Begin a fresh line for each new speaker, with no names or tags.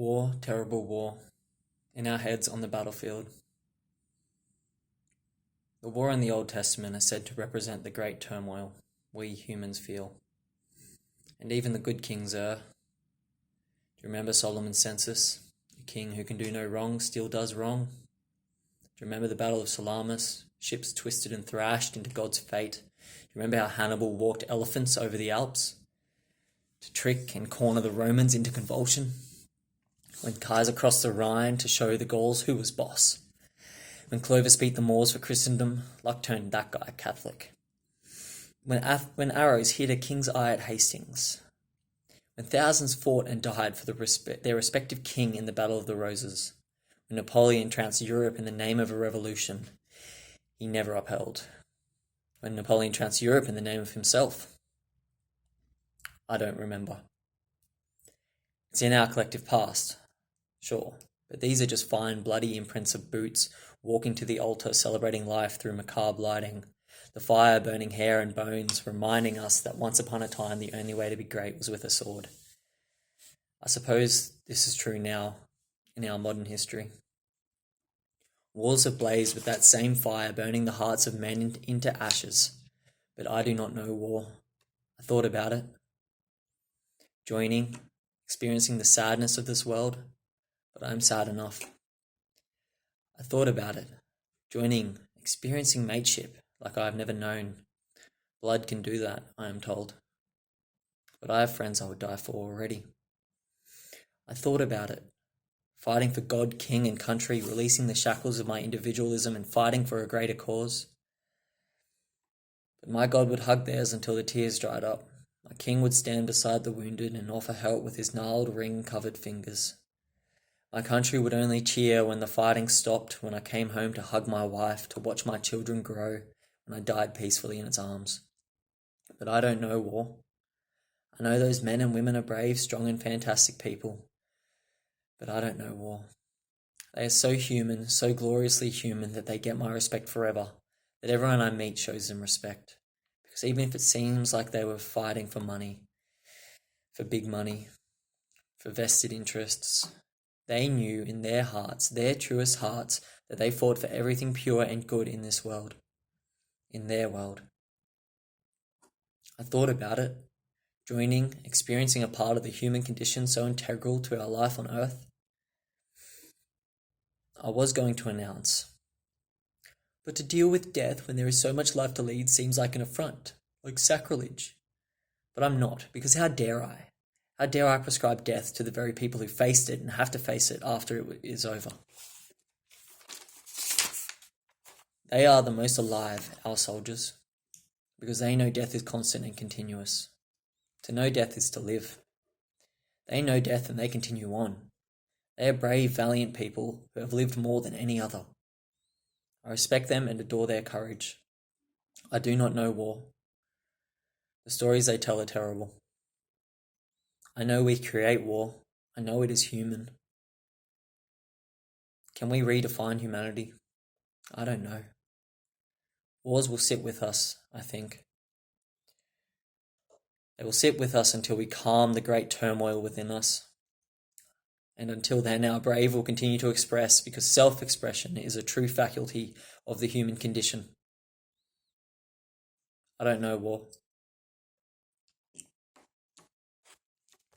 War, terrible war, in our heads on the battlefield. The war in the Old Testament is said to represent the great turmoil we humans feel. And even the good kings err. Do you remember Solomon's census? A king who can do no wrong still does wrong. Do you remember the Battle of Salamis? Ships twisted and thrashed into God's fate. Do you remember how Hannibal walked elephants over the Alps to trick and corner the Romans into convulsion? When Kaiser crossed the Rhine to show the Gauls who was boss. When Clovis beat the Moors for Christendom, luck turned that guy Catholic. When arrows hit a king's eye at Hastings. When thousands fought and died for their respective king in the Battle of the Roses. When Napoleon trounced Europe in the name of a revolution he never upheld. When Napoleon trounced Europe in the name of himself. I don't remember. It's in our collective past, sure, but these are just fine bloody imprints of boots walking to the altar, celebrating life through macabre lighting, the fire burning hair and bones, reminding us that once upon a time the only way to be great was with a sword. I suppose this is true now in our modern history. Wars have blazed with that same fire, burning the hearts of men into ashes, but I do not know war. I thought about it, joining, experiencing the sadness of this world, but I'm sad enough. I thought about it, joining, experiencing mateship like I have never known. Blood can do that, I am told. But I have friends I would die for already. I thought about it, fighting for God, king and country, releasing the shackles of my individualism and fighting for a greater cause. But my God would hug theirs until the tears dried up. My king would stand beside the wounded and offer help with his gnarled ring-covered fingers. My country would only cheer when the fighting stopped, when I came home to hug my wife, to watch my children grow, when I died peacefully in its arms. But I don't know war. I know those men and women are brave, strong and fantastic people. But I don't know war. They are so human, so gloriously human that they get my respect forever, that everyone I meet shows them respect. Because even if it seems like they were fighting for money, for big money, for vested interests, they knew in their hearts, their truest hearts, that they fought for everything pure and good in this world, in their world. I thought about it, joining, experiencing a part of the human condition so integral to our life on earth. I was going to announce, but to deal with death when there is so much life to lead seems like an affront, like sacrilege. But I'm not, because how dare I? How dare I prescribe death to the very people who faced it and have to face it after it is over? They are the most alive, our soldiers, because they know death is constant and continuous. To know death is to live. They know death and they continue on. They are brave, valiant people who have lived more than any other. I respect them and adore their courage. I do not know war. The stories they tell are terrible. I know we create war. I know it is human. Can we redefine humanity? I don't know. Wars will sit with us, I think. They will sit with us until we calm the great turmoil within us. And until then, our brave will continue to express, because self-expression is a true faculty of the human condition. I don't know war.